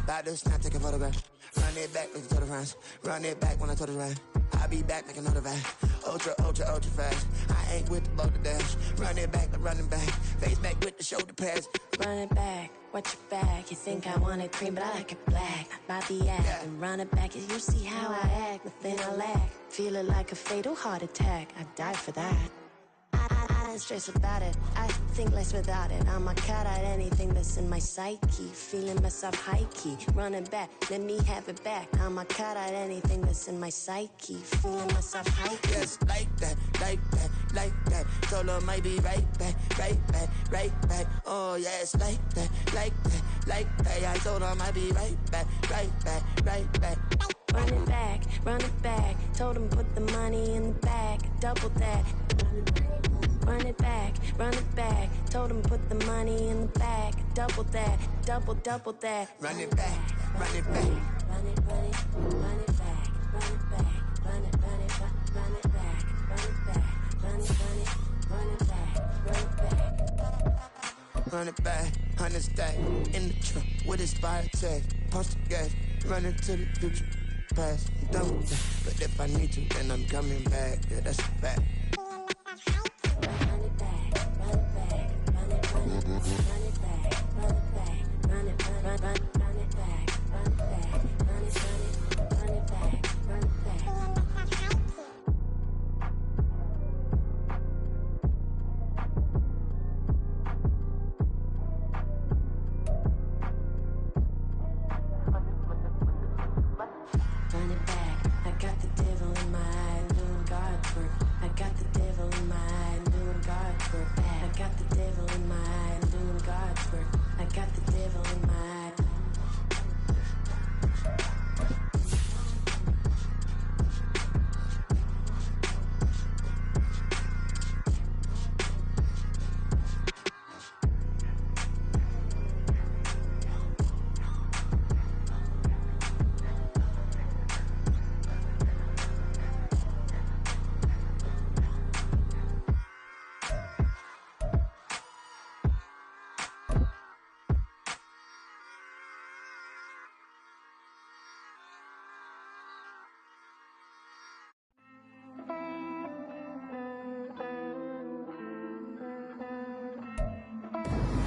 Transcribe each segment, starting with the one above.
About to snap, take a photograph. Run it back like the total runs. Run it back when I total run. I'll be back like another van. Ultra, ultra, ultra fast. I ain't with the boulder dash. Run it back like running back. Face back with the shoulder pads. Run it back, watch your back. You think I want it cream, but I like it black. Body act and run it back. You see how I act, nothing I lack. Feel it like a fatal heart attack. I'd die for that. I don't stress about it. I think less without it. I'ma cut out anything that's in my psyche. Feeling myself high key. Running back, let me have it back. I'ma cut out anything that's in my psyche. Feeling myself high key. Yes, like that, like that, like that. Told her might be right back, right back, right back. Oh yes, like that, like that, like that. I told her might be right back, right back, right back. Run it back, run it back. Told him put the money in the bag. Double that. Run it back, run it back. Told him put the money in the bag. Double that, double that. Run it back, run it back. Run it, run it, run it back, run it back, run it, run it, run it back, run it back, run it, run it, run it back, run it back. Run it back, 100 stack in the truck with expired tag. Punch the gas, run into the future. Past, I'm done with that. But if I need to, then I'm coming back. Yeah, that's a fact. Run it back, run it back, run it, run it, run it back, run it back, run it, run it, run it back, run it back, run it, run it back, run it back. Run it back, I got the devil in my eye, doing God's work. I got the devil in my eye, doing God's work. I got the devil in my eye, doing God's work. I got the devil in my eye.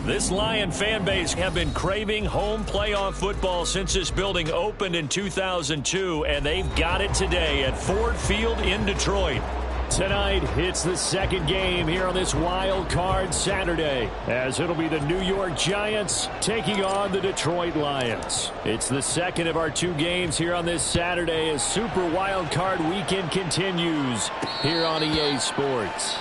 This Lion fan base have been craving home playoff football since this building opened in 2002, and they've got it today at Ford Field in Detroit. Tonight, it's the second game here on this wild card Saturday, as it'll be the New York Giants taking on the Detroit Lions. It's the second of our two games here on this Saturday as Super Wild Card Weekend continues here on EA Sports.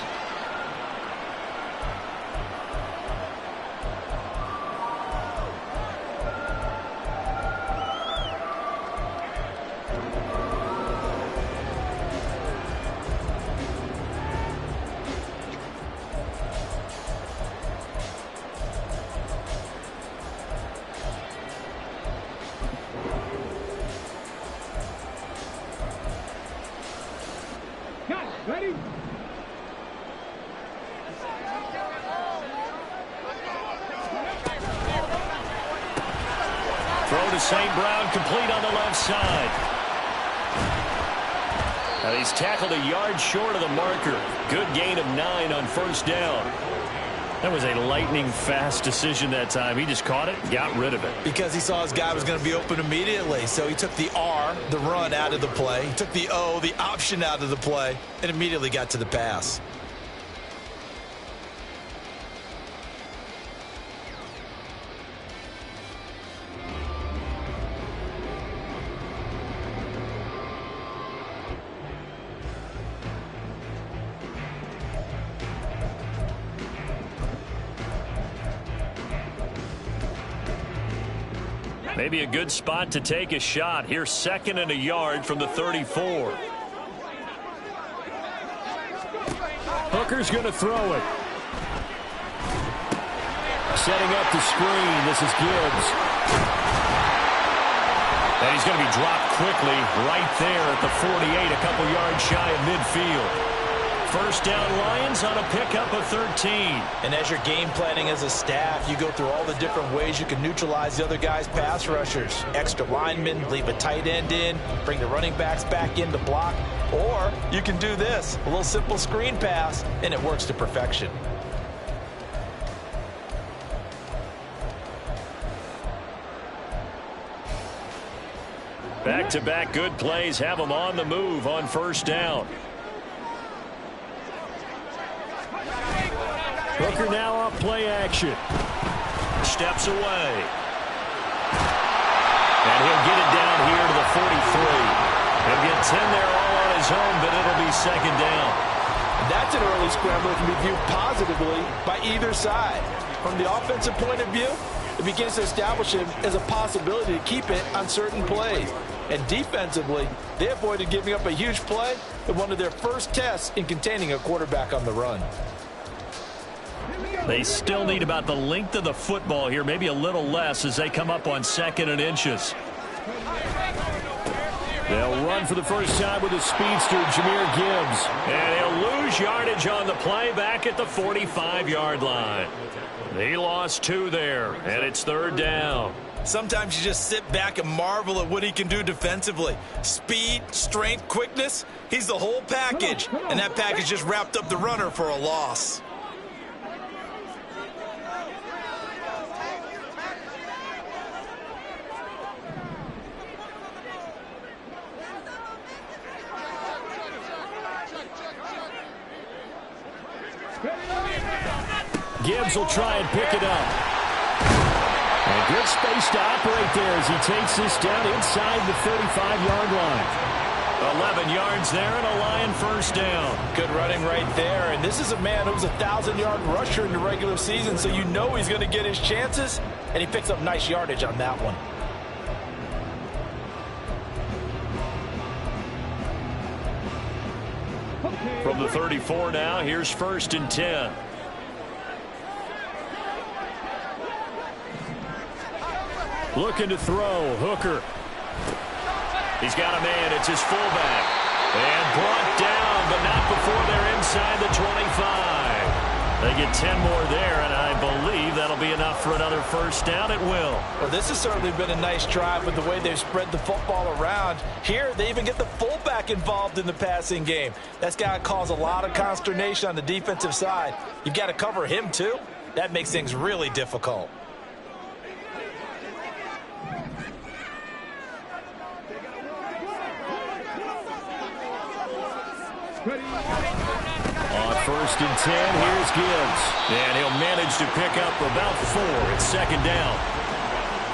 Ready? Throw to St. Brown, complete on the left side. Now he's tackled a yard short of the marker. Good gain of 9 on first down. That was a lightning-fast decision that time. He just caught it, got rid of it. Because he saw his guy was going to be open immediately. So he took the R, the run, out of the play. He took the O, the option, out of the play, and immediately got to the pass. Maybe a good spot to take a shot. Here's 2nd and a yard from the 34. Hooker's going to throw it. Setting up the screen. This is Gibbs. And he's going to be dropped quickly right there at the 48, a couple yards shy of midfield. first down Lions on a pickup of 13. And as you're game planning as a staff, you go through all the different ways you can neutralize the other guy's pass rushers. Extra linemen, leave a tight end in, bring the running backs back in to block. Or you can do this, a little simple screen pass, and it works to perfection. Back-to-back good plays have them on the move on first down. Hooker now off play action. Steps away. And he'll get it down here to the 43. He'll get 10 there all on his own, but it'll be second down. That's an early scramble that can be viewed positively by either side. From the offensive point of view, it begins to establish him as a possibility to keep it on certain plays. And defensively, they avoided giving up a huge play in one of their first tests in containing a quarterback on the run. They still need about the length of the football here, maybe a little less as they come up on 2nd and inches. They'll run for the first time with a speedster, Jahmyr Gibbs. And he'll lose yardage on the play back at the 45-yard line. He lost 2 there, and it's 3rd down. Sometimes you just sit back and marvel at what he can do defensively. Speed, strength, quickness, he's the whole package. And that package just wrapped up the runner for a loss. Gibbs will try and pick it up. And good space to operate there as he takes this down inside the 35-yard line. 11 yards there and a Lion first down. Good running right there. And this is a man who's a 1,000-yard rusher in the regular season, so you know he's going to get his chances. And he picks up nice yardage on that one. From the 34 now, here's 1st and 10. Looking to throw, Hooker. He's got a man, it's his fullback. And brought down, but not before they're inside the 25. They get 10 more there, and I believe that'll be enough for another first down. It will. Well, this has certainly been a nice drive with the way they've spread the football around. Here, they even get the fullback involved in the passing game. That's got to cause a lot of consternation on the defensive side. You've got to cover him, too. That makes things really difficult. On 1st and 10, here's Gibbs. And he'll manage to pick up about 4. It's 2nd down.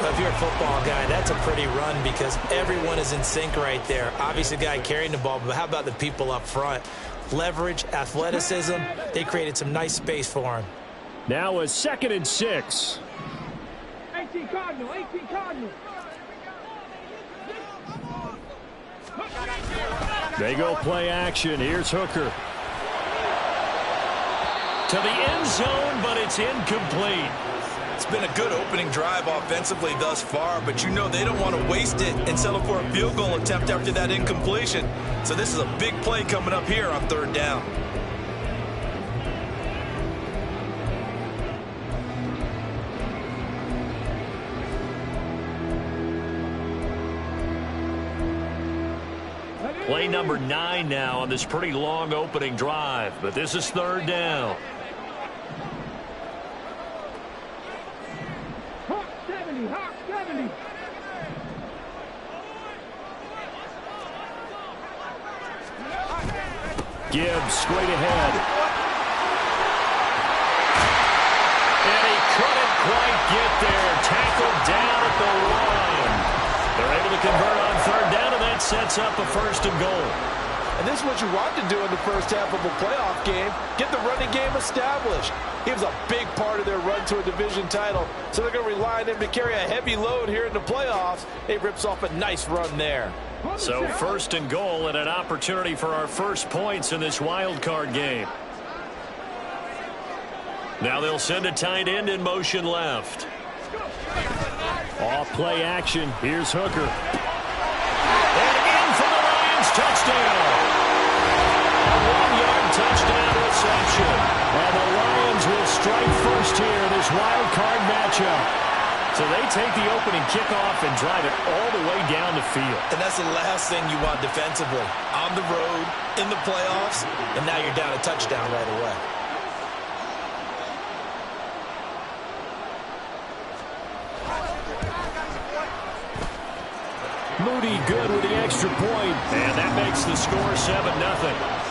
Well, if you're a football guy, that's a pretty run because everyone is in sync right there. Obviously, the guy carrying the ball, but how about the people up front? Leverage, athleticism, they created some nice space for him. Now a 2nd and 6. 18 Cardinal, 18 Cardinal. They go play action. Here's Hooker. To the end zone, but it's incomplete. It's been a good opening drive offensively thus far, but you know they don't want to waste it and settle for a field goal attempt after that incompletion. So this is a big play coming up here on 3rd down. Play number 9 now on this pretty long opening drive, but this is 3rd down. Hawk 70, Hawk 70. Gibbs straight ahead. And he couldn't quite get there. Tackled down at the 1. They're able to convert on 3rd down, and that sets up a 1st and goal. And this is what you want to do in the first half of a playoff game. Get the running game established. He was a big part of their run to a division title, so they're going to rely on him to carry a heavy load here in the playoffs. He rips off a nice run there. So 1st and goal and an opportunity for our first points in this wild card game. Now they'll send a tight end in motion left. Off play action. Here's Hooker. And in for the Lions touchdown. A 1-yard touchdown reception. And the Lions will strike first here in this wild card matchup. So they take the opening kickoff and drive it all the way down the field. And that's the last thing you want defensively. On the road, in the playoffs, and now you're down a touchdown right away. Moody good with the extra point, and that makes the score 7-0.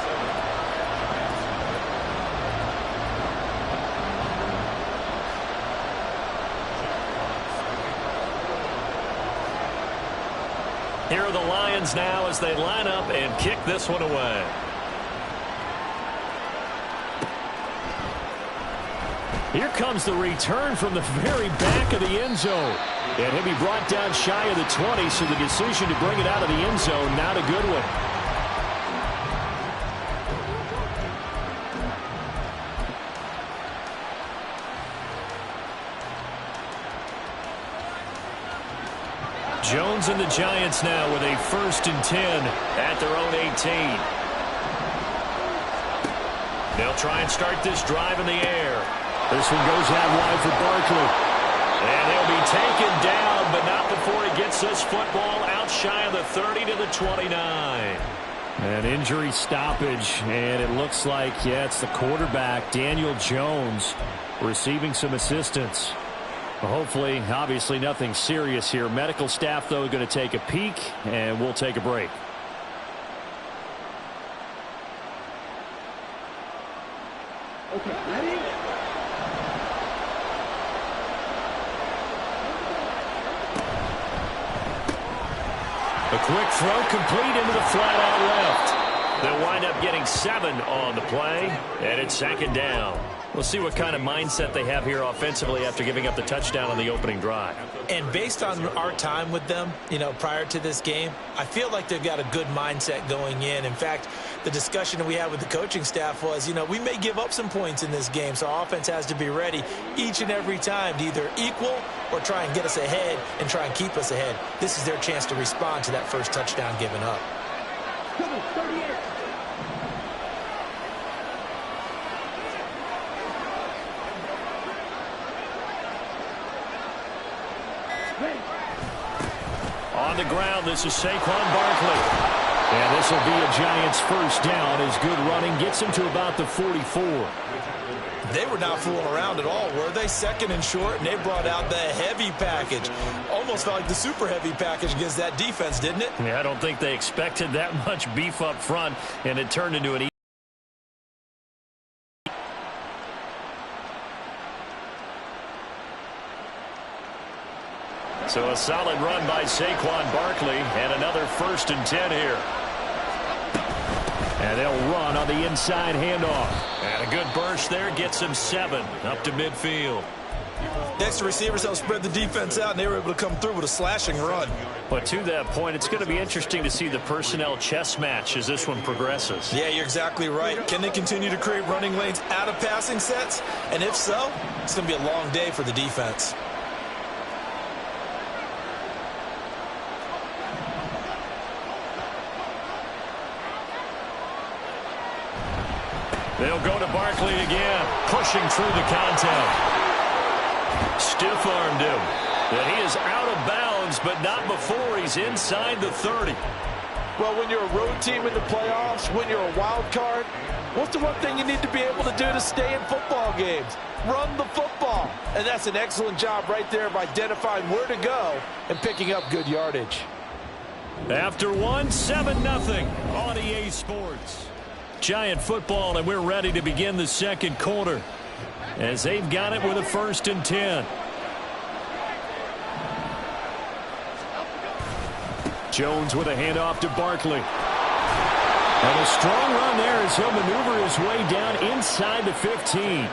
Here are the Lions now as they line up and kick this one away. Here comes the return from the very back of the end zone. And he'll be brought down shy of the 20, so the decision to bring it out of the end zone, not a good one. Jones and the Giants now with a 1st and 10 at their own 18. They'll try and start this drive in the air. This one goes out wide for Barkley. And he'll be taken down, but not before he gets this football out shy of the 30 to the 29. An injury stoppage, and it looks like, it's the quarterback, Daniel Jones, receiving some assistance. Hopefully, obviously, nothing serious here. Medical staff, though, going to take a peek, and we'll take a break. Okay, ready? A quick throw complete into the flat out left. They'll wind up getting 7 on the play, and it's 2nd down. We'll see what kind of mindset they have here offensively after giving up the touchdown on the opening drive. And based on our time with them, prior to this game, I feel like they've got a good mindset going in. In fact, the discussion that we had with the coaching staff was, we may give up some points in this game, so our offense has to be ready each and every time to either equal or try and get us ahead and try and keep us ahead. This is their chance to respond to that first touchdown given up. Come on, 38. On the ground, this is Saquon Barkley. And this will be a Giants 1st down as good running gets him to about the 44. They were not fooling around at all, were they? 2nd and short, and they brought out the heavy package. Almost felt like the super heavy package against that defense, didn't it? Yeah, I don't think they expected that much beef up front, and it turned into an So a solid run by Saquon Barkley, and another 1st and 10 here. And they'll run on the inside handoff. And a good burst there gets him 7 up to midfield. Next, the receivers helped spread the defense out, and they were able to come through with a slashing run. But to that point, it's going to be interesting to see the personnel chess match as this one progresses. Yeah, you're exactly right. Can they continue to create running lanes out of passing sets? And if so, it's going to be a long day for the defense. They'll go to Barkley again, pushing through the contact. Stiff-armed him. And he is out of bounds, but not before he's inside the 30. Well, when you're a road team in the playoffs, when you're a wild card, what's the one thing you need to be able to do to stay in football games? Run the football. And that's an excellent job right there of identifying where to go and picking up good yardage. After 7-0 on EA Sports. Giant football, and we're ready to begin the 2nd quarter as they've got it with a 1st and 10. Jones with a handoff to Barkley. And a strong run there as he'll maneuver his way down inside the 15.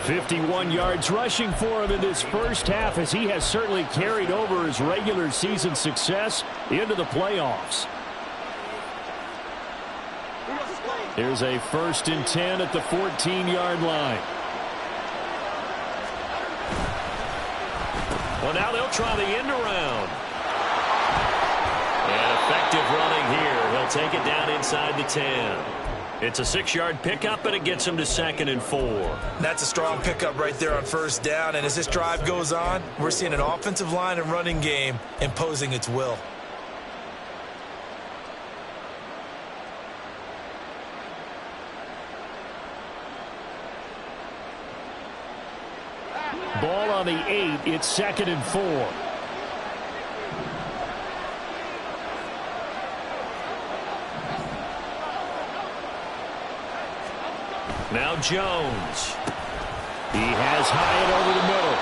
51 yards rushing for him in this 1st half as he has certainly carried over his regular season success into the playoffs. Here's a 1st and 10 at the 14-yard line. Well, now they'll try the end around. And effective running here. He'll take it down inside the 10. It's a 6-yard pickup, and it gets him to 2nd and 4. That's a strong pickup right there on first down. And as this drive goes on, we're seeing an offensive line and running game imposing its will. Ball on the 8. It's 2nd and 4. Now Jones. He has Hyatt over the middle.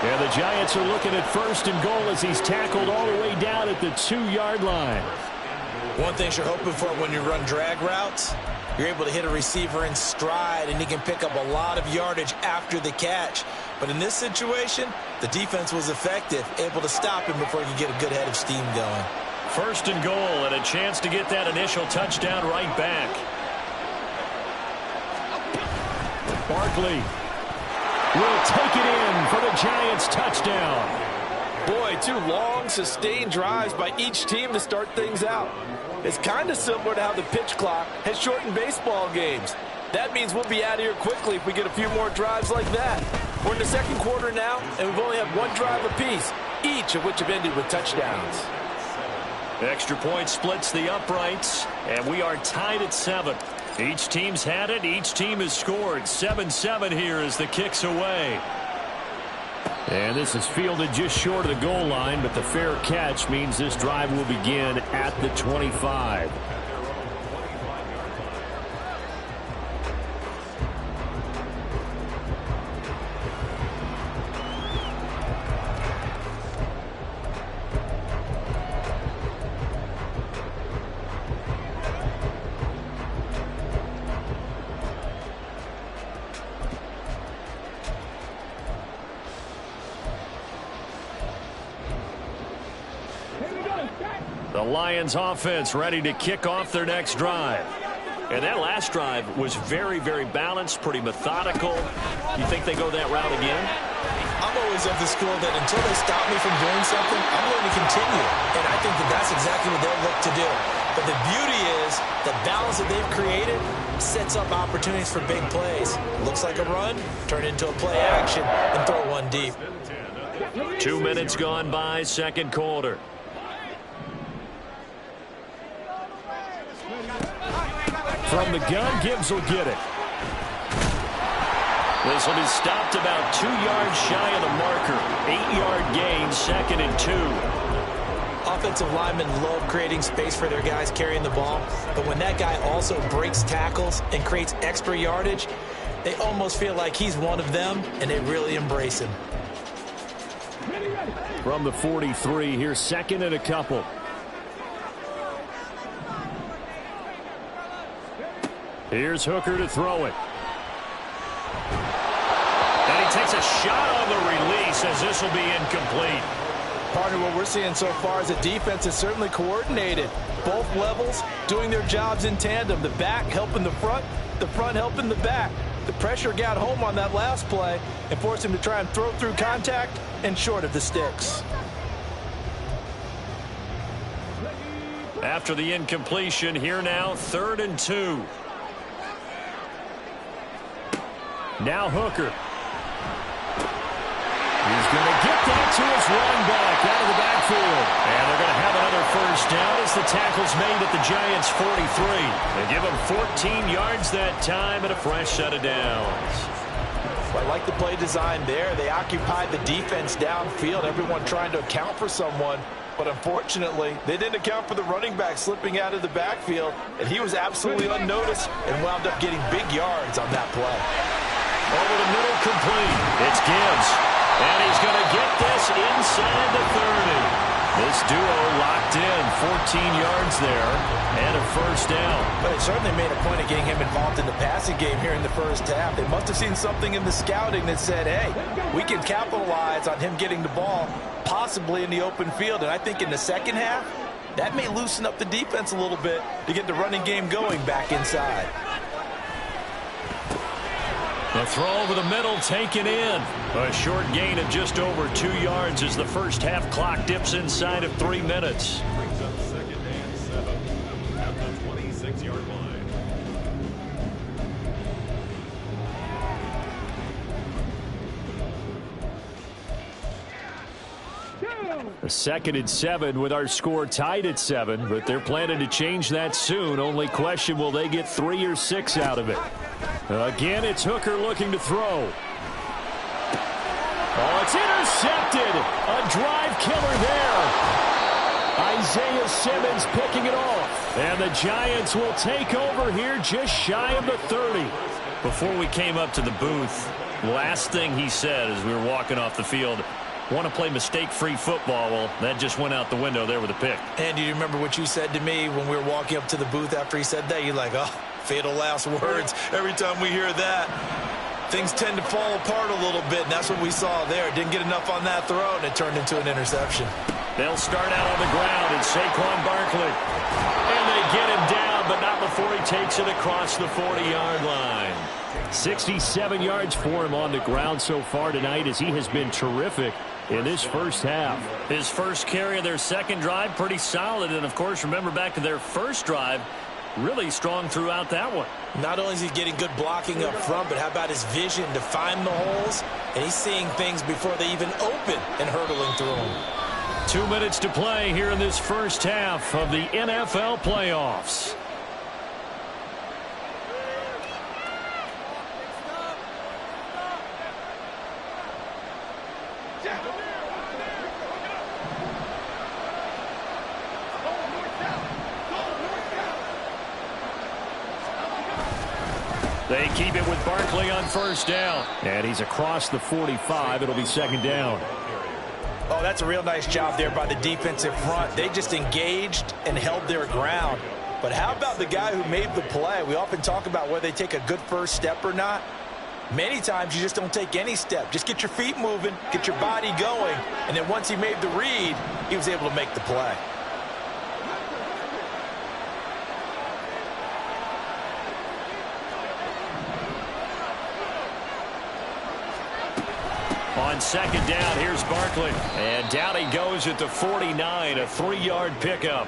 And the Giants are looking at 1st and goal as he's tackled all the way down at the 2-yard line. One thing you're hoping for when you run drag routes, you're able to hit a receiver in stride, and he can pick up a lot of yardage after the catch. But in this situation, the defense was effective, able to stop him before he could get a good head of steam going. 1st and goal, and a chance to get that initial touchdown right back. Barkley will take it in for the Giants touchdown. Boy, 2 long, sustained drives by each team to start things out. It's kind of similar to how the pitch clock has shortened baseball games. That means we'll be out of here quickly if we get a few more drives like that. We're in the 2nd quarter now, and we've only had 1 drive apiece, each of which have ended with touchdowns. Extra point splits the uprights, and we are tied at 7. Each team's had it. Each team has scored. 7-7 here as the kick's away. And this is fielded just short of the goal line, but the fair catch means this drive will begin at the 25. The Lions offense ready to kick off their next drive. And that last drive was very, very balanced, pretty methodical. You think they go that route again? I'm always of the school that until they stop me from doing something, I'm going to continue. And I think that that's exactly what they'll look to do. But the beauty is the balance that they've created sets up opportunities for big plays. Looks like a run, turn into a play action, and throw one deep. 2 minutes gone by, 2nd quarter. From the gun, Gibbs will get it. This will be stopped about 2 yards shy of the marker. 8-yard gain, 2nd and 2. Offensive linemen love creating space for their guys carrying the ball, but when that guy also breaks tackles and creates extra yardage, they almost feel like he's one of them, and they really embrace him. From the 43, here's 2nd and a couple. Here's Hooker to throw it. And he takes a shot on the release as this will be incomplete. Partner, what we're seeing so far is the defense is certainly coordinated. Both levels doing their jobs in tandem. The back helping the front helping the back. The pressure got home on that last play and forced him to try and throw through contact and short of the sticks. After the incompletion, here now, 3rd and 2. Now Hooker. He's going to get that to his run back out of the backfield. And they're going to have another 1st down as the tackle's made at the Giants' 43. They give him 14 yards that time and a fresh set of downs. I like the play design there. They occupied the defense downfield, everyone trying to account for someone. But unfortunately, they didn't account for the running back slipping out of the backfield, and he was absolutely unnoticed and wound up getting big yards on that play. Over the middle, complete. It's Gibbs. And he's going to get this inside the 30. This duo locked in, 14 yards there, and a 1st down. But it certainly made a point of getting him involved in the passing game here in the 1st half. They must have seen something in the scouting that said, hey, we can capitalize on him getting the ball, possibly in the open field. And I think in the 2nd half, that may loosen up the defense a little bit to get the running game going back inside. The throw over the middle taken in. A short gain of just over 2 yards as the 1st half clock dips inside of 3 minutes. Brings up 2nd and 7 at the 26-yard line. A 2nd and 7 with our score tied at 7, but they're planning to change that soon. Only question, will they get 3 or 6 out of it? Again, it's Hooker looking to throw. Oh, it's intercepted. A drive killer there. Isaiah Simmons picking it off. And the Giants will take over here just shy of the 30. Before we came up to the booth, last thing he said as we were walking off the field, want to play mistake-free football. Well, that just went out the window there with a pick. And do you remember what you said to me when we were walking up to the booth after he said that? You're like, oh, fatal last words. Every time we hear that, things tend to fall apart a little bit, and that's what we saw there. Didn't get enough on that throw, and it turned into an interception. They'll start out on the ground, and Saquon Barkley. And they get him down, but not before he takes it across the 40-yard line. 67 yards for him on the ground so far tonight, as he has been terrific in this first half. His first carry of their second drive, pretty solid. And, of course, remember back to their first drive, really strong throughout that one. Not only is he getting good blocking up front, but how about his vision to find the holes? And he's seeing things before they even open and hurdling through them. 2 minutes to play here in this first half of the NFL playoffs. They keep it with Barkley on first down. And he's across the 45. It'll be second down. Oh, that's a real nice job there by the defensive front. They just engaged and held their ground. But how about the guy who made the play? We often talk about whether they take a good first step or not. Many times you just don't take any step. Just get your feet moving, get your body going, and then once he made the read, he was able to make the play. On second down, here's Barkley. And down he goes at the 49, a 3-yard pickup.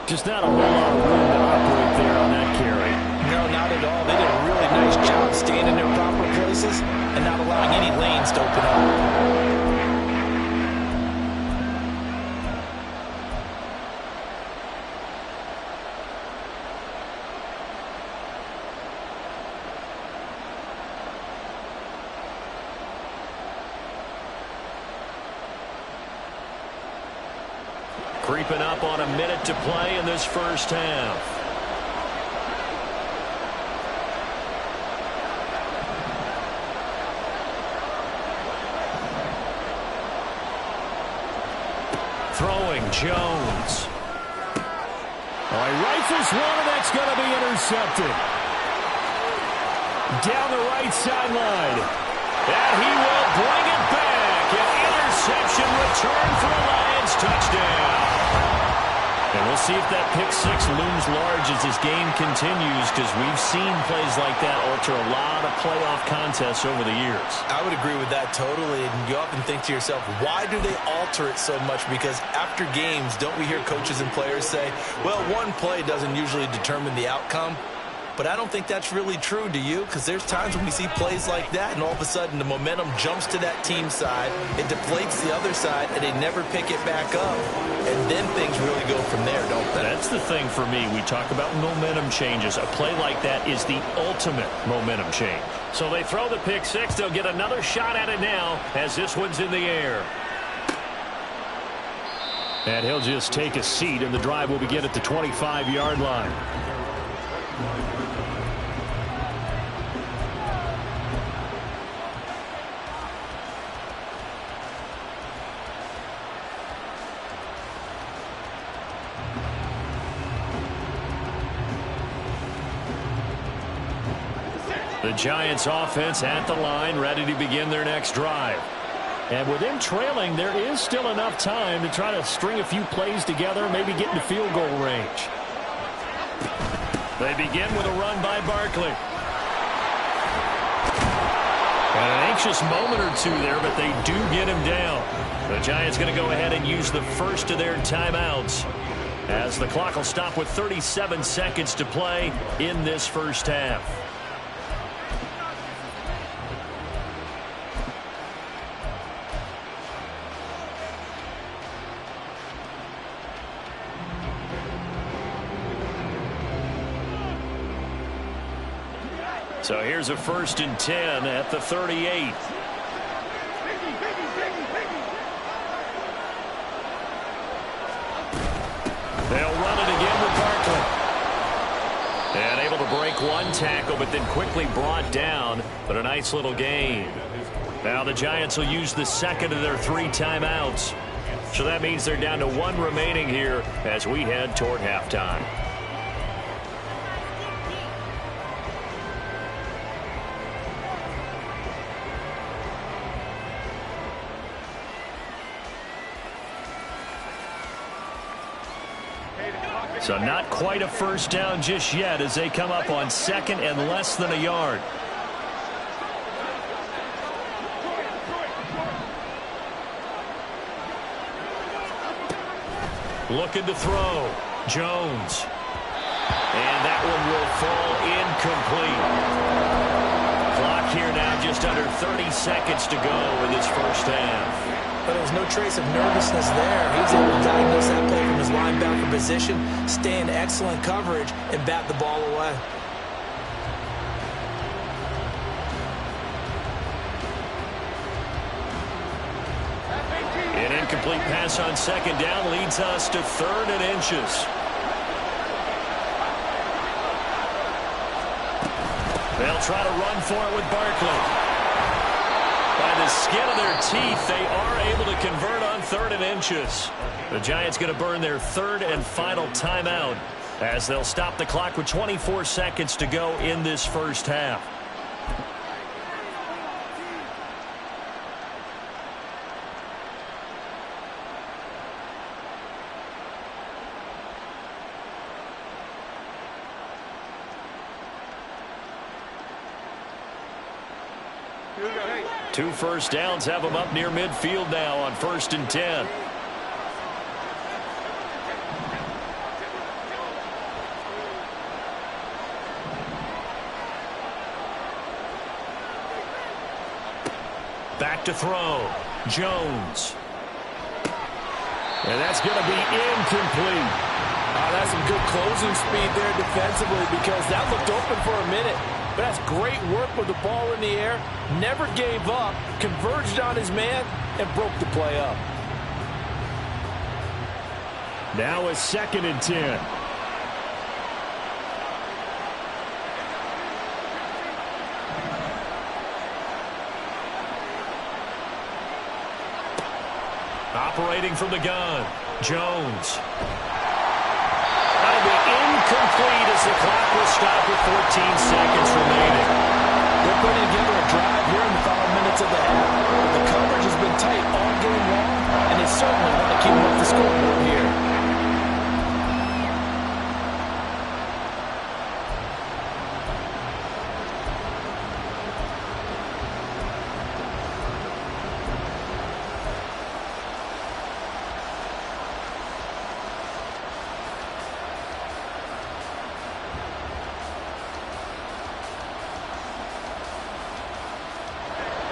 Just not a whole lot of room to operate there on that carry. No, not at all. They did a really nice job staying in their proper places and not allowing any lanes to open up. Creeping up on a minute to play in this first half. Throwing Jones. Oh, he rifles one, and that's going to be intercepted. Down the right sideline. And he will bring it back. An interception return for a Lions touchdown. And we'll see if that pick six looms large as this game continues, because we've seen plays like that alter a lot of playoff contests over the years. I would agree with that totally. And you often think to yourself, why do they alter it so much? Because after games, don't we hear coaches and players say, well, one play doesn't usually determine the outcome? But I don't think that's really true, do you? Because there's times when we see plays like that, and all of a sudden the momentum jumps to that team side, it deflates the other side, and they never pick it back up. And then things really go from there, don't they? That's the thing for me. We talk about momentum changes. A play like that is the ultimate momentum change. So they throw the pick six. They'll get another shot at it now as this one's in the air. And he'll just take a seat, and the drive will begin at the 25-yard line. The Giants offense at the line, ready to begin their next drive. And with them trailing, there is still enough time to try to string a few plays together, maybe get into field goal range. They begin with a run by Barkley. And an anxious moment or two there, but they do get him down. The Giants going to go ahead and use the first of their timeouts, as the clock will stop with 37 seconds to play in this first half. So here's a 1st and 10 at the 38. They'll run it again with Barkley. And able to break one tackle, but then quickly brought down. But a nice little gain. Now the Giants will use the second of their 3 timeouts. So that means they're down to 1 remaining here as we head toward halftime. So not quite a first down just yet as they come up on 2nd and less than a yard. Looking to throw. Jones. And that one will fall incomplete. Clock here now just under 30 seconds to go in this first half. But there was no trace of nervousness there. He was able to diagnose that play from his linebacker position, stay in excellent coverage, and bat the ball away. An incomplete pass on 2nd down leads us to 3rd and inches. They'll try to run for it with Barkley. By the skin of their teeth, they are able to convert on 3rd and inches. The Giants going to burn their 3rd and final timeout as they'll stop the clock with 24 seconds to go in this first half. Two first downs have them up near midfield now on 1st and 10. Back to throw. Jones. And that's going to be incomplete. That's some good closing speed there defensively because that looked open for a minute. But that's great work with the ball in the air. Never gave up, converged on his man, and broke the play up. Now a 2nd and 10. Operating from the gun, Jones. That'll be incomplete as the clock will stop with 14 seconds remaining. They're putting together a drive here in the final minutes of the half. The coverage has been tight all game long, and they certainly want to keep up the scoreboard here.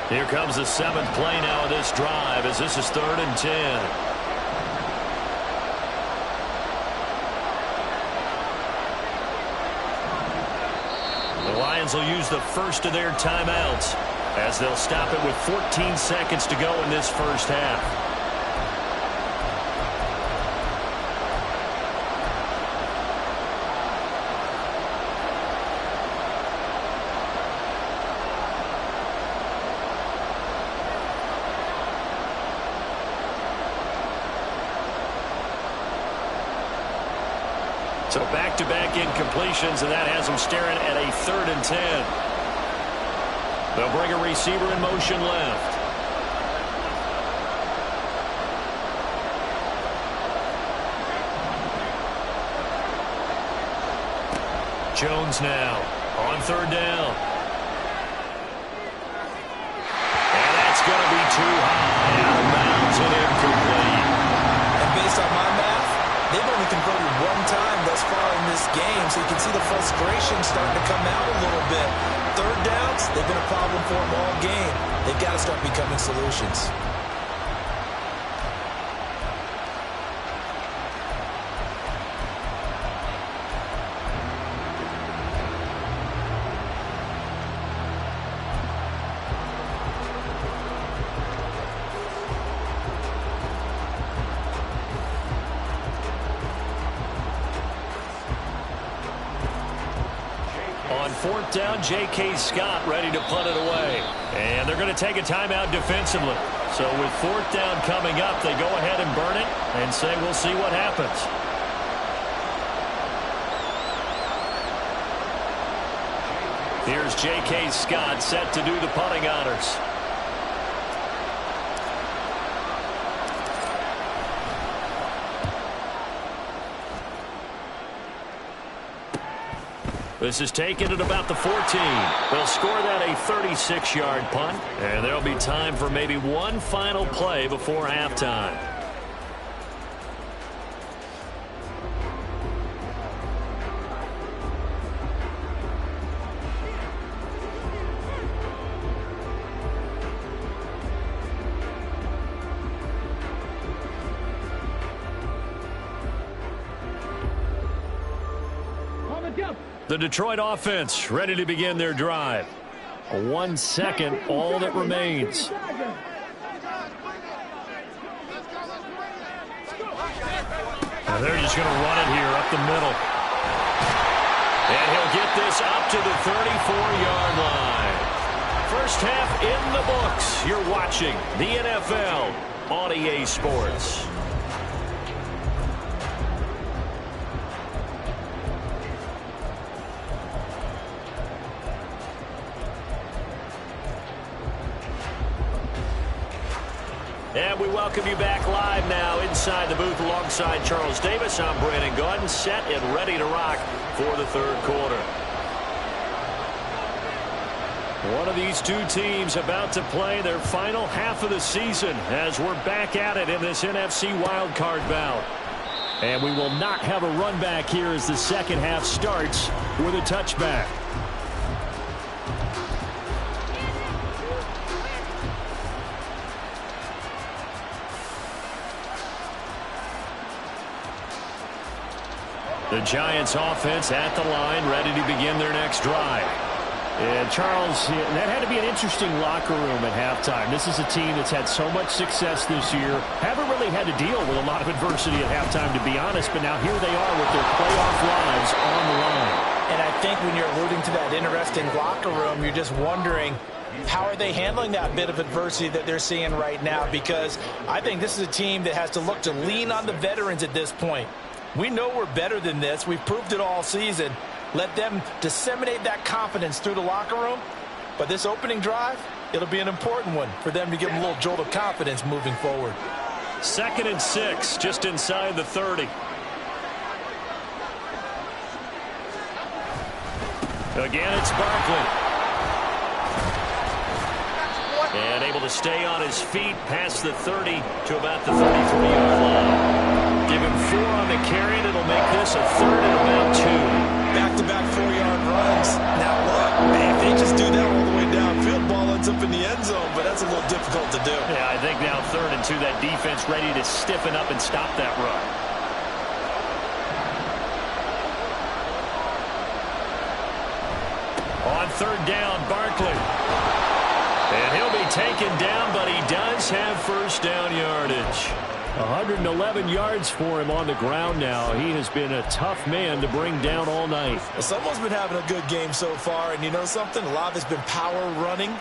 Here comes the 7th play now of this drive as this is 3rd and 10. The Lions will use the first of their timeouts as they'll stop it with 14 seconds to go in this first half. So back-to-back incompletions, and that has them staring at a 3rd and 10. They'll bring a receiver in motion left. Jones now on 3rd down. And that's going to be too high, out of bounds and incomplete. And based on my math, they've only converted one time thus far in this game, so you can see the frustration starting to come out a little bit. 3rd downs, they've been a problem for them all game. They've got to start becoming solutions. On 4th down, J.K. Scott ready to punt it away. And they're going to take a timeout defensively. So with 4th down coming up, they go ahead and burn it and say we'll see what happens. Here's J.K. Scott set to do the punting honors. This is taken at about the 14. They'll score that a 36-yard punt, and there'll be time for maybe one final play before halftime. The Detroit offense ready to begin their drive. 1 second, all that remains. And they're just going to run it here up the middle. And he'll get this up to the 34-yard line. First half in the books. You're watching the NFL on EA Sports. And we welcome you back live now inside the booth alongside Charles Davis. I'm Brandon Gaudin, set and ready to rock for the third quarter. One of these two teams about to play their final half of the season as we're back at it in this NFC wildcard bout. And we will not have a run back here as the second half starts with a touchback. The Giants offense at the line, ready to begin their next drive. And Charles, that had to be an interesting locker room at halftime. This is a team that's had so much success this year. Haven't really had to deal with a lot of adversity at halftime, to be honest. But now here they are with their playoff lives on the line. And I think when you're alluding to that interesting locker room, you're just wondering, how are they handling that bit of adversity that they're seeing right now? Because I think this is a team that has to look to lean on the veterans at this point. We know we're better than this. We've proved it all season. Let them disseminate that confidence through the locker room. But this opening drive, it'll be an important one for them to give them a little jolt of confidence moving forward. 2nd and 6, just inside the 30. Again, it's Barkley. And able to stay on his feet past the 30 to about the 33-yard line. Give him 4 on the carry, and it'll make this a 3rd and about 2. Back-to-back 4-yard runs. Now look, if they just do that all the way downfield, ball ends up in the end zone, but that's a little difficult to do. Yeah, I think now 3rd and 2, that defense ready to stiffen up and stop that run. On 3rd down, Barkley. And he'll be taken down, but he does have first down yardage. 111 yards for him on the ground now. He has been a tough man to bring down all night. Well, someone's been having a good game so far, and you know something? A lot of it's been power running.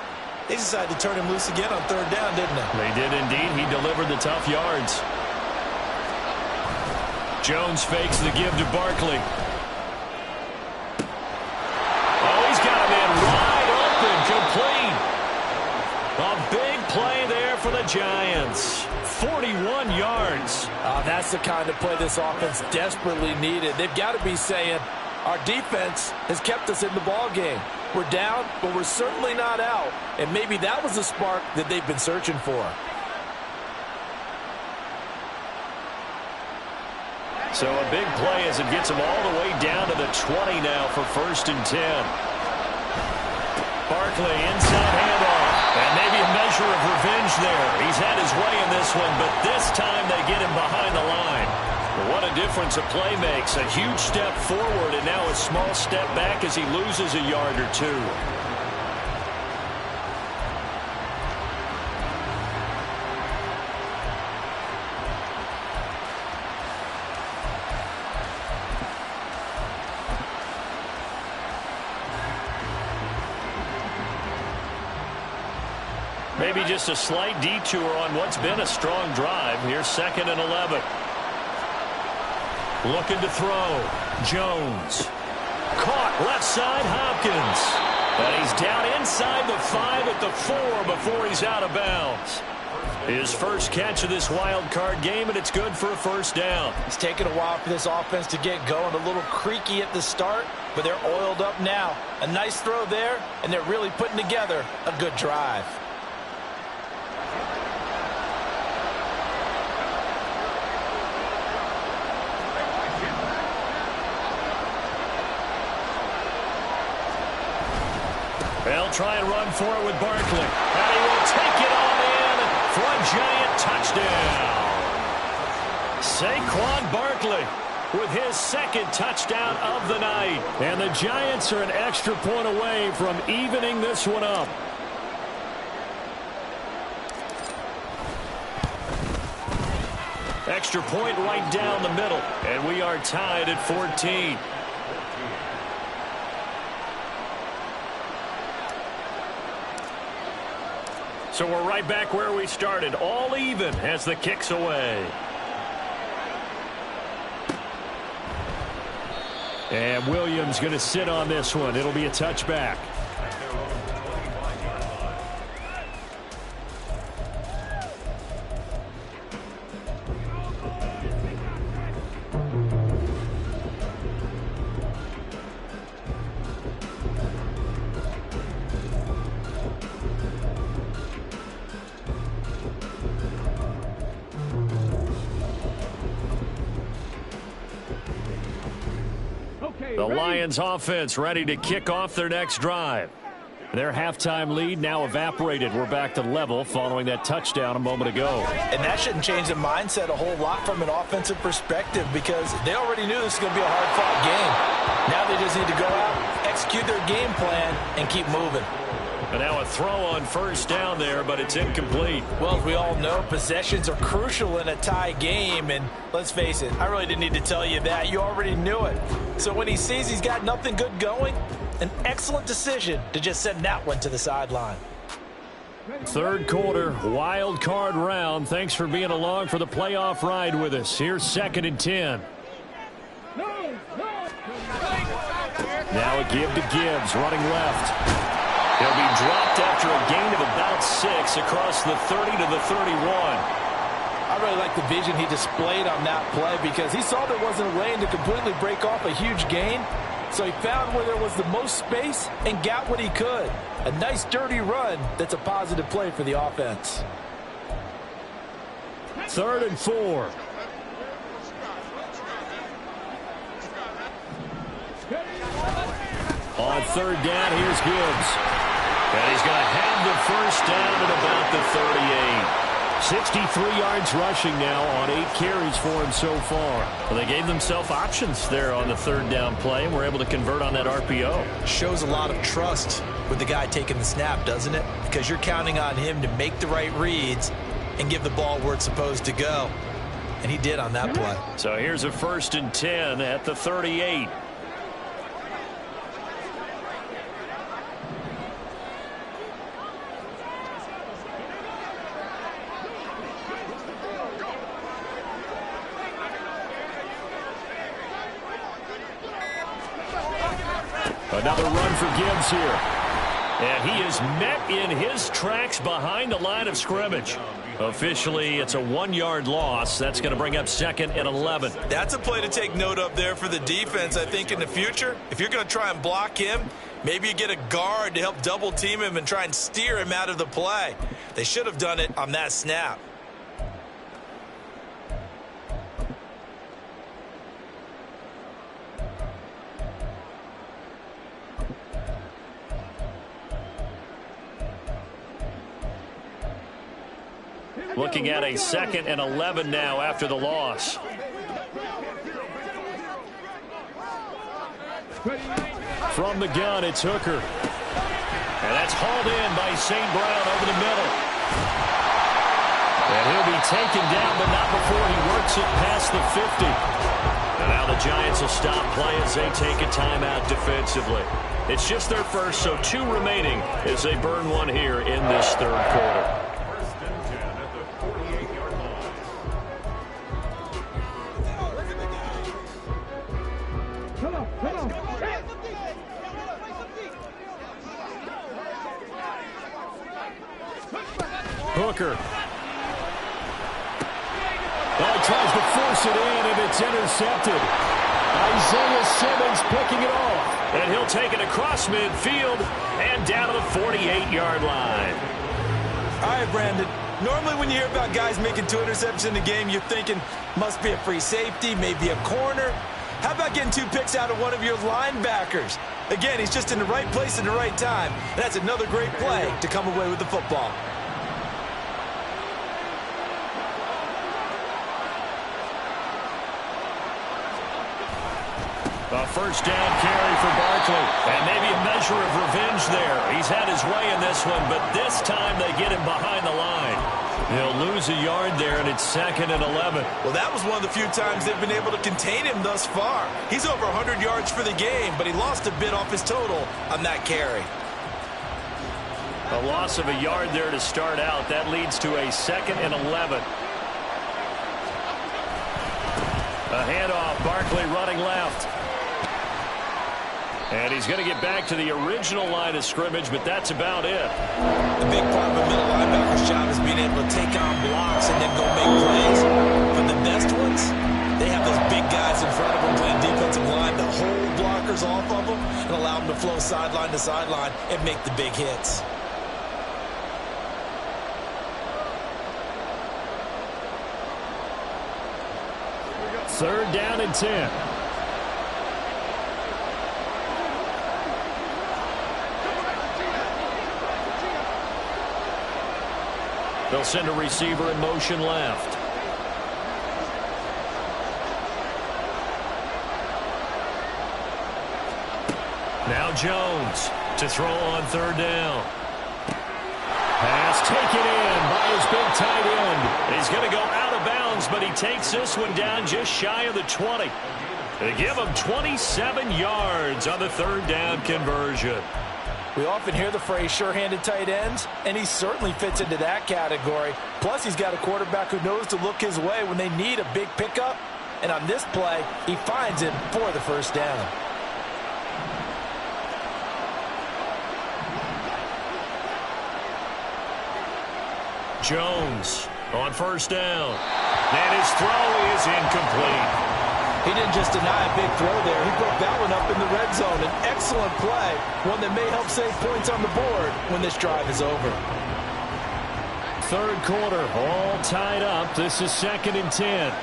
They decided to turn him loose again on 3rd down, didn't they? They did indeed. He delivered the tough yards. Jones fakes the give to Barkley. Oh, he's got him in wide open, complete. A big play there for the Giants. 41 yards. That's the kind of play this offense desperately needed. They've got to be saying, our defense has kept us in the ball game. We're down, but we're certainly not out. And maybe that was the spark that they've been searching for. So a big play as it gets him all the way down to the 20 now for 1st and 10. Barkley inside handoff. And maybe a measure of revenge there. He's had his way in this one, but this time they get him behind the line. What a difference a play makes. A huge step forward and now a small step back as he loses a yard or 2. Maybe just a slight detour on what's been a strong drive. Here's 2nd and 11. Looking to throw. Jones. Caught left side, Hopkins. And he's down inside the 5 at the 4 before he's out of bounds. His first catch of this wild card game, and it's good for a first down. It's taken a while for this offense to get going. A little creaky at the start, but they're oiled up now. A nice throw there, and they're really putting together a good drive. They'll try and run for it with Barkley. And he will take it on in for a giant touchdown. Saquon Barkley with his 2nd touchdown of the night. And the Giants are an extra point away from evening this one up. Extra point right down the middle. And we are tied at 14. So we're right back where we started, all even as the kick's away. And Williams going to sit on this one. It'll be a touchback. The Lions offense ready to kick off their next drive. Their halftime lead now evaporated. We're back to level following that touchdown a moment ago. And that shouldn't change the mindset a whole lot from an offensive perspective because they already knew this was going to be a hard-fought game. Now they just need to go out, execute their game plan, and keep moving. And now a throw on first down there, but it's incomplete. Well, as we all know, possessions are crucial in a tie game. And let's face it, I really didn't need to tell you that. You already knew it. So when he sees he's got nothing good going, an excellent decision to just send that one to the sideline. Third quarter, wild card round. Thanks for being along for the playoff ride with us. Here's 2nd and 10. Now a give to Gibbs, running left. He'll be dropped after a gain of about 6 across the 30 to the 31. I really like the vision he displayed on that play because he saw there wasn't a lane to completely break off a huge gain. So he found where there was the most space and got what he could. A nice dirty run that's a positive play for the offense. 3rd and 4. On 3rd down, here's Gibbs. And he's going to have the first down at about the 38. 63 yards rushing now on 8 carries for him so far. Well, they gave themselves options there on the 3rd down play and were able to convert on that RPO. Shows a lot of trust with the guy taking the snap, doesn't it? Because you're counting on him to make the right reads and give the ball where it's supposed to go. And he did on that play. So here's a 1st and 10 at the 38. Another run for Gibbs here. And he is met in his tracks behind the line of scrimmage. Officially, it's a 1-yard loss. That's going to bring up 2nd and 11. That's a play to take note of there for the defense, I think, in the future. If you're going to try and block him, maybe you get a guard to help double team him and try and steer him out of the play. They should have done it on that snap. Looking at a 2nd and 11 now after the loss. From the gun, it's Hooker. And that's hauled in by St. Brown over the middle. And he'll be taken down, but not before he works it past the 50. And now the Giants will stop play as they take a timeout defensively. It's just their first, so 2 remaining as they burn one here in this third quarter. Hooker. Oh, tries to force it in, and it's intercepted. Isaiah Simmons picking it off. And he'll take it across midfield and down to the 48-yard line. All right, Brandon. Normally when you hear about guys making 2 interceptions in the game, you're thinking must be a free safety, maybe a corner. How about getting 2 picks out of one of your linebackers? Again, he's just in the right place at the right time. And that's another great play to come away with the football. A first down carry for Barkley. And maybe a measure of revenge there. He's had his way in this one, but this time they get him behind the line. They'll lose a yard there, and it's 2nd and 11. Well, that was one of the few times they've been able to contain him thus far. He's over 100 yards for the game, but he lost a bit off his total on that carry. A loss of a yard there to start out. That leads to a 2nd and 11. A handoff. Barkley running left. And he's going to get back to the original line of scrimmage, but that's about it. The big part of a middle linebacker's job is being able to take on blocks and then go make plays. But the best ones, they have those big guys in front of them playing defensive line that hold blockers off of them and allow them to flow sideline to sideline and make the big hits. Third down and 10. They'll send a receiver in motion left. Now Jones to throw on 3rd down. Pass taken in by his big tight end. He's going to go out of bounds, but he takes this one down just shy of the 20. They give him 27 yards on the 3rd down conversion. We often hear the phrase sure-handed tight ends, and he certainly fits into that category. Plus, he's got a quarterback who knows to look his way when they need a big pickup. And on this play, he finds him for the first down. Jones on 1st down. And his throw is incomplete. He didn't just deny a big throw there. He broke that one up in the red zone. An excellent play, one that may help save points on the board when this drive is over. 3rd quarter, all tied up. This is 2nd and 10.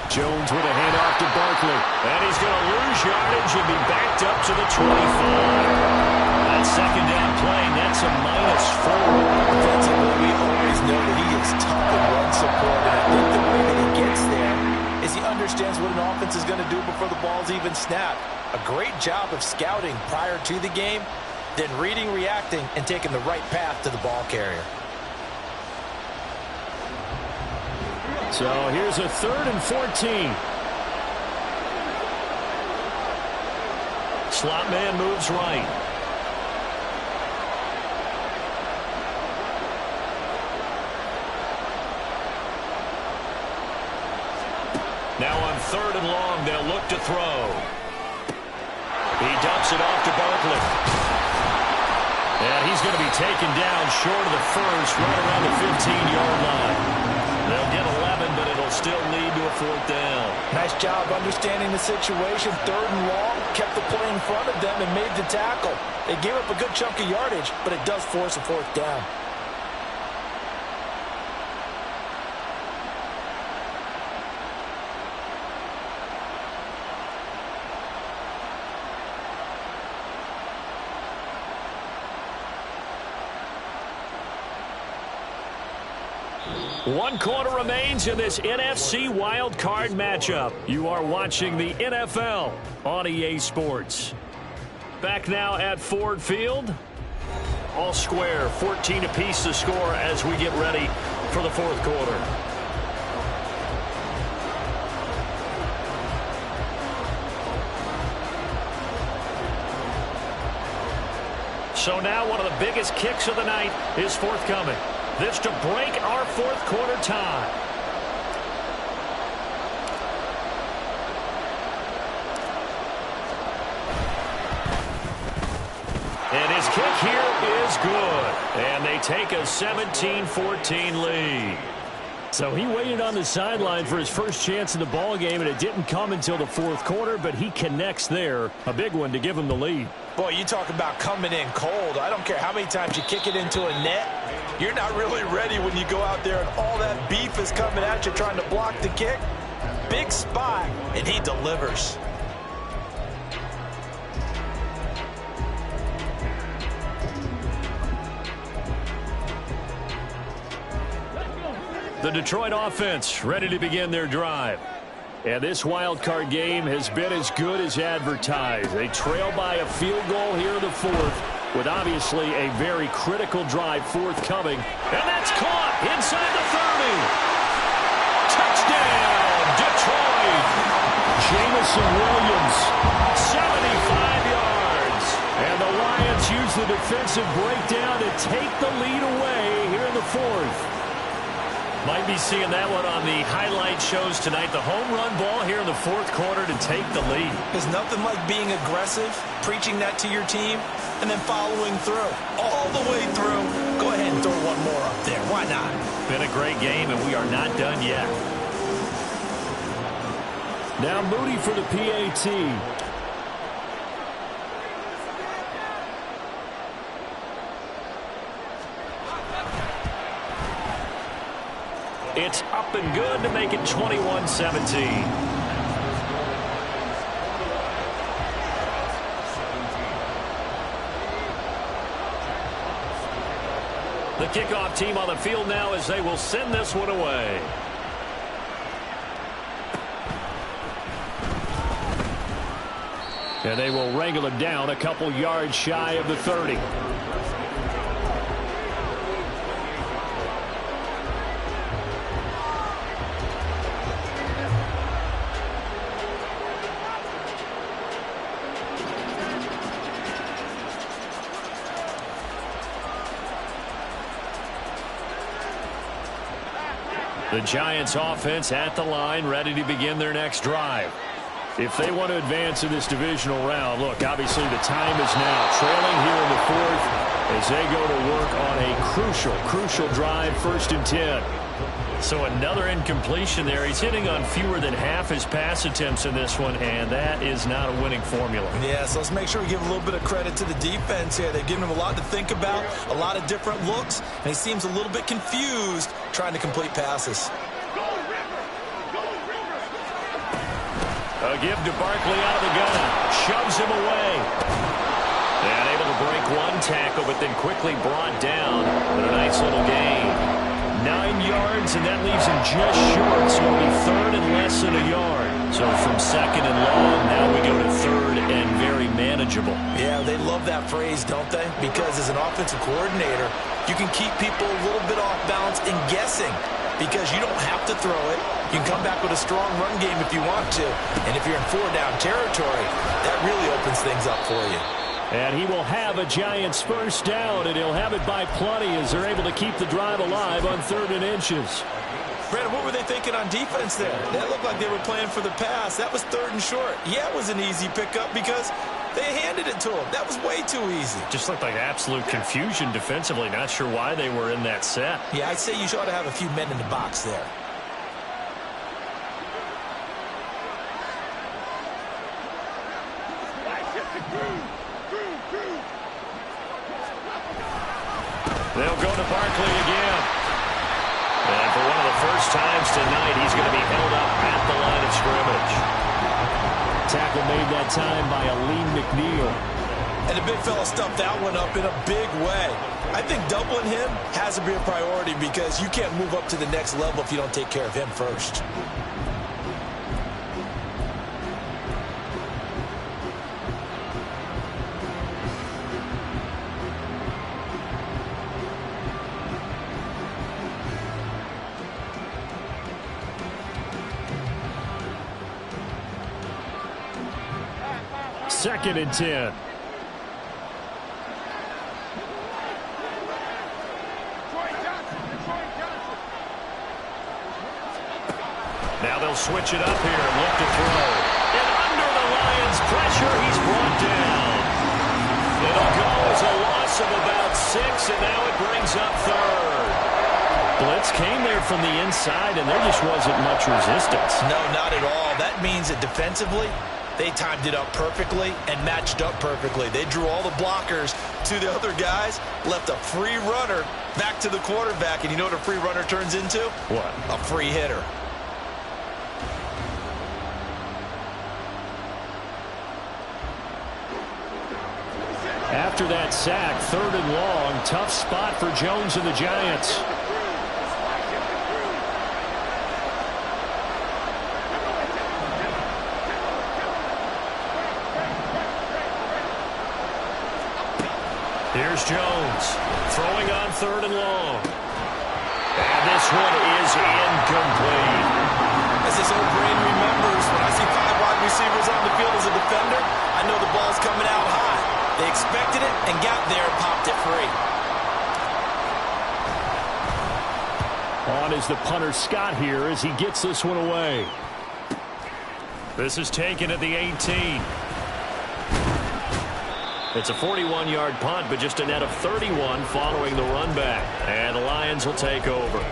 Jones with a handoff to Barkley. And he's going to lose yardage and be backed up to the 25. That 2nd down play, that's a -4. Defensively, we always know that he is tough in run support, and I think the way that he gets there is he understands what an offense is going to do before the ball's even snapped. A great job of scouting prior to the game, then reading, reacting, and taking the right path to the ball carrier. So here's a 3rd and 14. Slot man moves right. Now on 3rd and long, they'll look to throw. He dumps it off to Barkley. And he's going to be taken down short of the first, right around the 15-yard line. They'll get 11, but it'll still lead to a 4th down. Nice job understanding the situation. 3rd and long, kept the play in front of them and made the tackle. They gave up a good chunk of yardage, but it does force a 4th down. One quarter remains in this NFC wildcard matchup. You are watching the NFL on EA Sports. Back now at Ford Field. all square. 14 apiece to score as we get ready for the fourth quarter. So now one of the biggest kicks of the night is forthcoming. This to break our fourth quarter tie. And his kick here is good. And they take a 17-14 lead. So he waited on the sideline for his first chance in the ball game, and it didn't come until the fourth quarter, but he connects there. A big one to give him the lead. Boy, you talk about coming in cold. I don't care how many times you kick it into a net. You're not really ready when you go out there and all that beef is coming at you trying to block the kick. Big spot, and he delivers. The Detroit offense ready to begin their drive. And this wild card game has been as good as advertised. They trail by a field goal here in the fourth with obviously a very critical drive forthcoming. And that's caught inside the 30. Touchdown, Detroit. Jamison Williams, 75 yards. And the Lions use the defensive breakdown to take the lead away here in the fourth. Might be seeing that one on the highlight shows tonight. The home run ball here in the fourth quarter to take the lead. There's nothing like being aggressive, preaching that to your team, and then following through. All the way through. Go ahead and throw one more up there. Why not? Been a great game, and we are not done yet. Now Moody for the PAT. It's up and good to make it 21-17. The kickoff team on the field now as they will send this one away. And they will wrangle him down a couple yards shy of the 30. The Giants offense at the line, ready to begin their next drive. If they want to advance in this divisional round, look, obviously the time is now. Trailing here in the fourth as they go to work on a crucial drive, 1st and 10. So another incompletion there. He's hitting on fewer than half his pass attempts in this one, and that is not a winning formula. Yeah, so let's make sure we give a little bit of credit to the defense here. They've given him a lot to think about, a lot of different looks, and he seems a little bit confused trying to complete passes. A give to Barkley out of the gun. Shoves him away. And able to break one tackle, but then quickly brought down. But a nice little gain. 9 yards, and that leaves him just short. So it'll be 3rd and less than a yard. So from 2nd and long, now we go to 3rd and very manageable. Yeah, they love that phrase, don't they? Because as an offensive coordinator, you can keep people a little bit off balance and guessing. Because you don't have to throw it. You can come back with a strong run game if you want to. And if you're in 4-down territory, that really opens things up for you. And he will have a Giants first down, and he'll have it by plenty as they're able to keep the drive alive on 3rd and inches. Brandon, what were they thinking on defense there? That looked like they were playing for the pass. That was 3rd and short. Yeah, it was an easy pickup because they handed it to him. That was way too easy. Just looked like absolute confusion defensively. Not sure why they were in that set. Yeah, I'd say you ought to have a few men in the box there. They'll go to Barkley again. And for one of the first times tonight, he's going to be held up at the line of scrimmage. Tackle made that time by Aleem McNeil. And the big fella stuffed that one up in a big way. I think doubling him has to be a priority because you can't move up to the next level if you don't take care of him first. 2nd and 10. Now they'll switch it up here and look to throw. And under the Lions' pressure, he's brought down. It'll go as a loss of about 6, and now it brings up 3rd. Blitz came there from the inside, and there just wasn't much resistance. No, not at all. That means that defensively, they timed it up perfectly and matched up perfectly. They drew all the blockers to the other guys, left a free runner back to the quarterback, and you know what a free runner turns into? What? A free hitter. After that sack, 3rd and long, tough spot for Jones and the Giants. Here's Jones throwing on 3rd and long. And this one is incomplete. As this old brain remembers, when I see 5 wide receivers on the field as a defender, I know the ball's coming out high. They expected it and got there and popped it free. On is the punter Scott here as he gets this one away. This is taken at the 18. It's a 41-yard punt, but just a net of 31 following the run back. And the Lions will take over.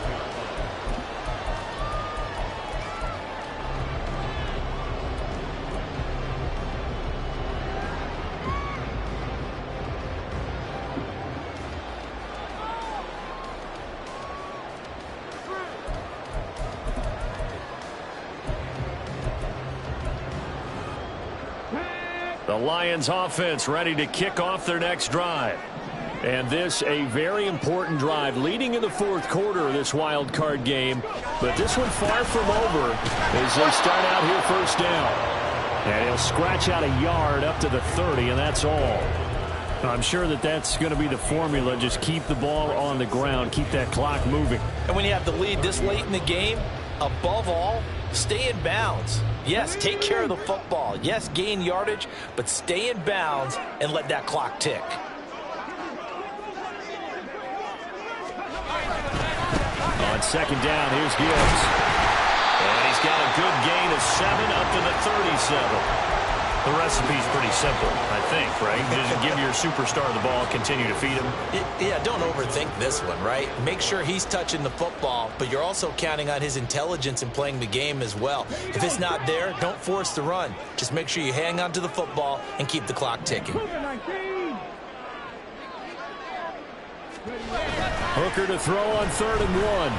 The Lions offense ready to kick off their next drive. And this a very important drive leading in the 4th quarter of this wild card game. But this one far from over as they start out here 1st down. And he'll scratch out a yard up to the 30, and that's all. I'm sure that that's going to be the formula. Just keep the ball on the ground. Keep that clock moving. And when you have the lead this late in the game, above all, stay in bounds. Yes, take care of the football. Yes, gain yardage, but stay in bounds and let that clock tick. On 2nd down, here's Gibbs. And he's got a good gain of 7 up to the 37. The recipe's pretty simple, I think, right? Just give your superstar the ball, continue to feed him. Yeah, don't overthink this one, right? Make sure he's touching the football, but you're also counting on his intelligence in playing the game as well. If it's not there, don't force the run. Just make sure you hang on to the football and keep the clock ticking. Hooker to throw on 3rd and 1.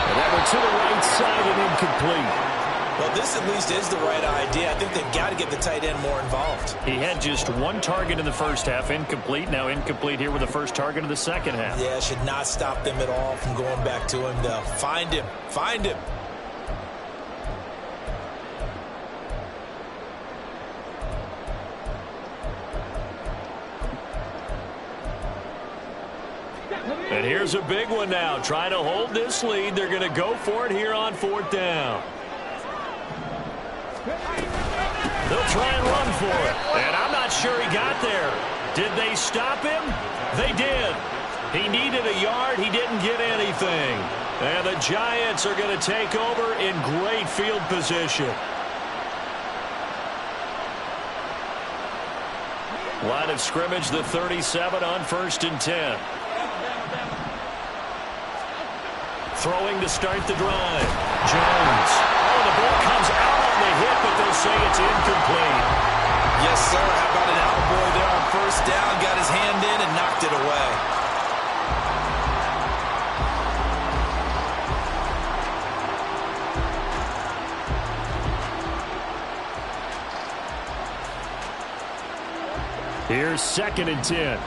And that one to the right side and incomplete. Well, this at least is the right idea. I think they've got to get the tight end more involved. He had just 1 target in the 1st half, incomplete. Now incomplete here with the 1st target of the 2nd half. Yeah, should not stop them at all from going back to him, though. Find him. Find him. And here's a big one now. Trying to hold this lead. They're going to go for it here on 4th down. They'll try and run for it. And I'm not sure he got there. Did they stop him? They did. He needed a yard. He didn't get anything. And the Giants are going to take over in great field position. Line of scrimmage, the 37 on 1st and 10. Throwing to start the drive. Jones. Oh, the ball comes out on the hit, but they'll say it's incomplete. Yes, sir. How about an attaboy there on 1st down? Got his hand in and knocked it away. Here's 2nd and 10.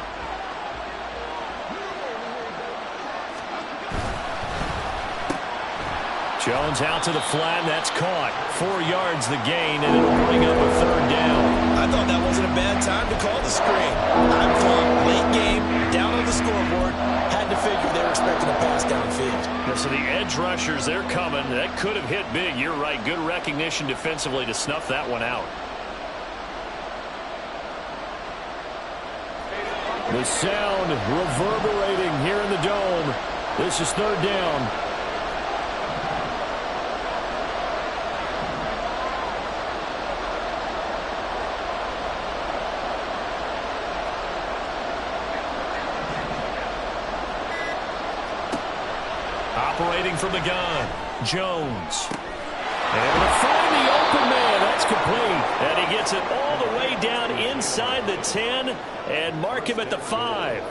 Jones out to the flat, and that's caught. 4 yards the gain, and it'll bring up a 3rd down. I thought that wasn't a bad time to call the screen. I thought late game, down on the scoreboard, had to figure they were expecting a pass downfield. Yeah, so the edge rushers, they're coming. That could have hit big. You're right. Good recognition defensively to snuff that one out. The sound reverberating here in the dome. This is third down. Operating from the gun, Jones. Able to find the open man. That's complete. And he gets it all the way down inside the 10 and mark him at the 5.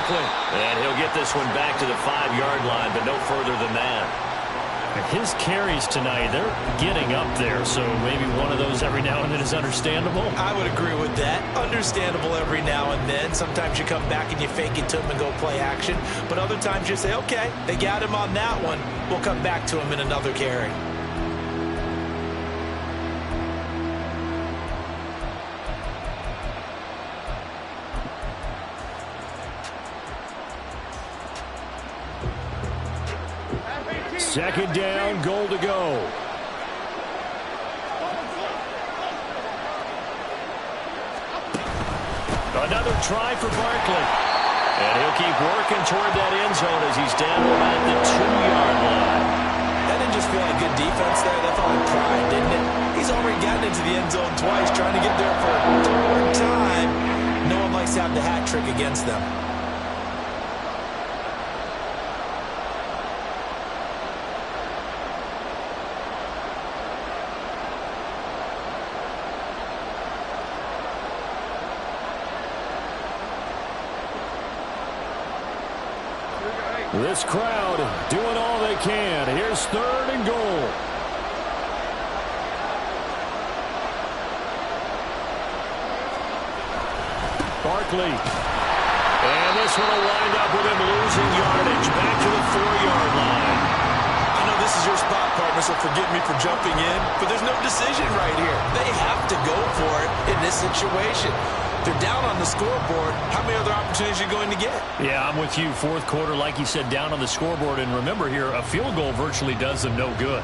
And he'll get this one back to the 5-yard line, but no further than that. His carries tonight, they're getting up there, so maybe one of those every now and then is understandable. I would agree with that. Understandable every now and then. Sometimes you come back and you fake it to him and go play action. But other times you say, okay, they got him on that one. We'll come back to him in another carry. Second down, goal to go. Another try for Barkley. And he'll keep working toward that end zone as he's down around the 2-yard line. That didn't just feel like good defense there. That felt like pride, didn't it? He's already gotten into the end zone twice, trying to get there for a third time. No one likes to have the hat trick against them. This crowd doing all they can. Here's third and goal. Barkley. And this one will wind up with him losing yardage. Back to the 4-yard line. I know this is your spot, partner, so forgive me for jumping in, but there's no decision right here. They have to go for it in this situation. They're down on the scoreboard. How many other opportunities are you going to get? Yeah, I'm with you. Fourth quarter, like you said, down on the scoreboard. And remember here, a field goal virtually does them no good.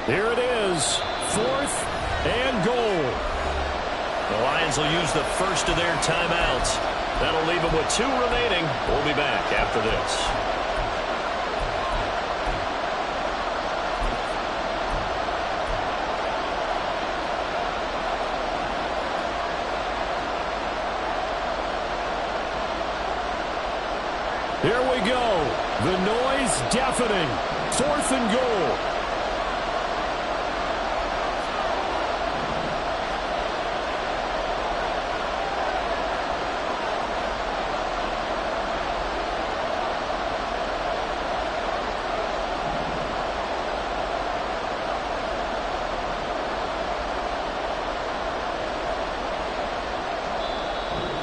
Here it is, 4th and goal. The Lions will use the first of their timeouts. That'll leave them with 2 remaining. We'll be back after this. Here we go. The noise deafening. 4th and goal.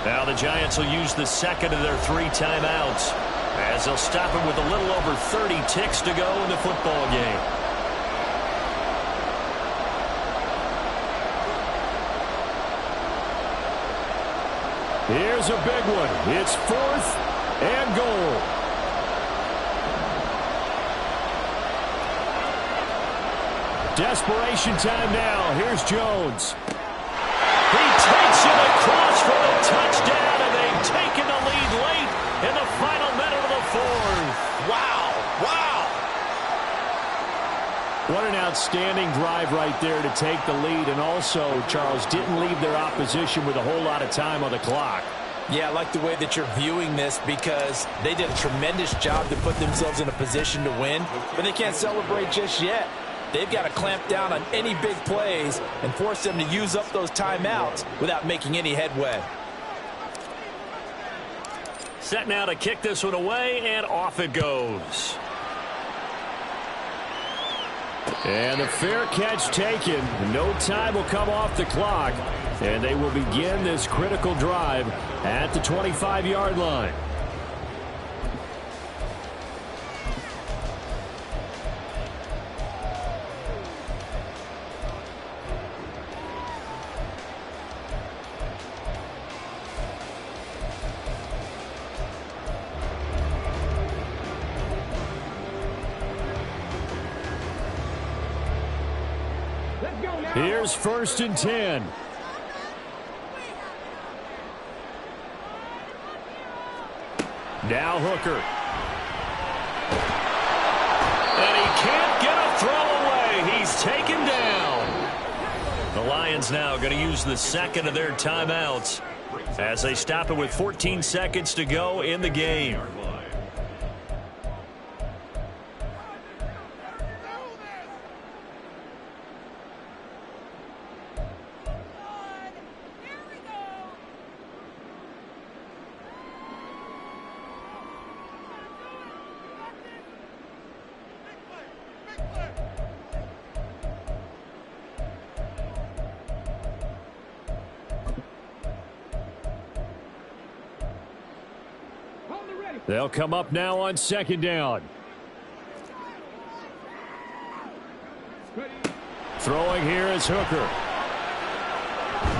Now the Giants will use the second of their 3 timeouts, as they'll stop him with a little over 30 ticks to go in the football game. Here's a big one. It's 4th and goal. Desperation time now. Here's Jones. He takes it across for a touchdown, and they've taken the lead late in the final minute of the 4th. Wow. Wow. What an outstanding drive right there to take the lead, and also, Charles, didn't leave their opposition with a whole lot of time on the clock. Yeah, I like the way that you're viewing this because they did a tremendous job to put themselves in a position to win, but they can't celebrate just yet. They've got to clamp down on any big plays and force them to use up those timeouts without making any headway. Set now to kick this one away, and off it goes. And the fair catch taken. No time will come off the clock, and they will begin this critical drive at the 25-yard line. Here's 1st and 10. Now Hooker. And he can't get a throw away. He's taken down. The Lions now going to use the second of their timeouts as they stop it with 14 seconds to go in the game. They'll come up now on 2nd down. Throwing here is Hooker.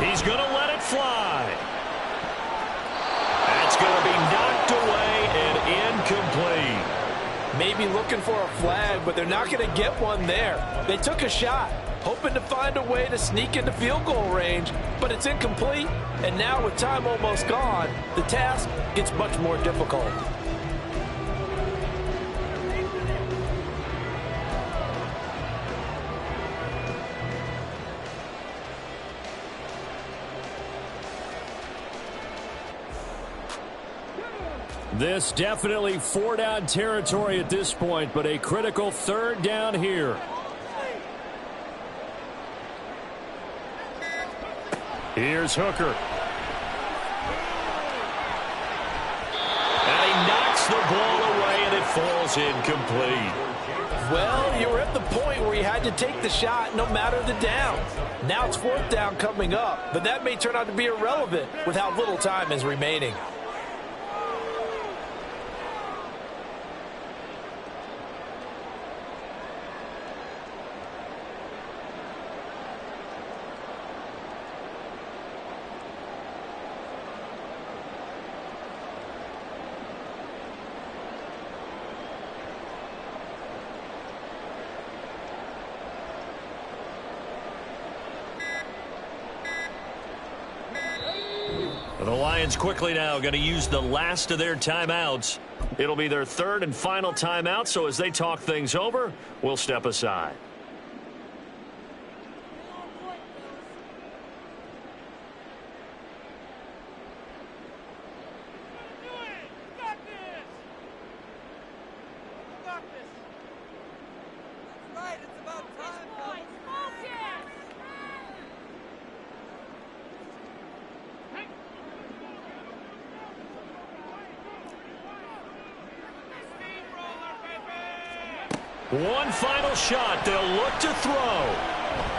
He's going to let it fly. That's going to be knocked away and incomplete. Maybe looking for a flag, but they're not going to get one there. They took a shot, hoping to find a way to sneak into field goal range, but it's incomplete. And now with time almost gone, the task gets much more difficult. This definitely 4-down territory at this point, but a critical 3rd down here. Here's Hooker. And he knocks the ball away, and it falls incomplete. Well, you were at the point where you had to take the shot no matter the down. Now it's 4th down coming up, but that may turn out to be irrelevant with how little time is remaining. The Lions quickly now going to use the last of their timeouts. It'll be their 3rd and final timeout, so as they talk things over, we'll step aside. One final shot. They'll look to throw.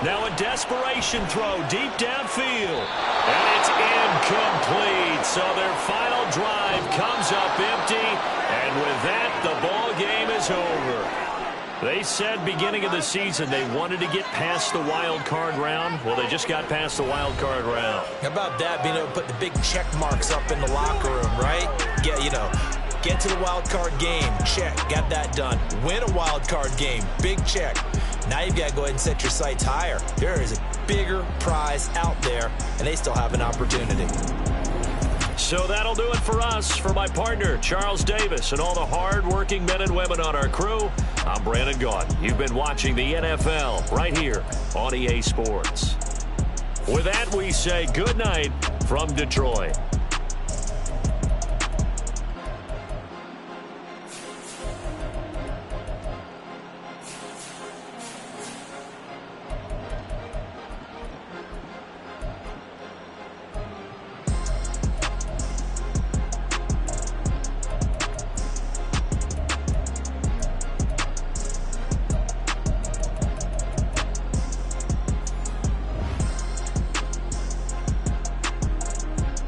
Now a desperation throw deep downfield. And it's incomplete. So their final drive comes up empty. And with that, the ball game is over. They said beginning of the season they wanted to get past the wild card round. Well, they just got past the wild card round. How about that, being able to put the big check marks up in the locker room, right? Get to the wild card game, check, got that done. Win a wild card game, big check. Now you've got to go ahead and set your sights higher. There is a bigger prize out there, and they still have an opportunity. So that'll do it for us. For my partner, Charles Davis, and all the hard-working men and women on our crew, I'm Brandon Gaudin. You've been watching the NFL right here on EA Sports. With that, we say good night from Detroit.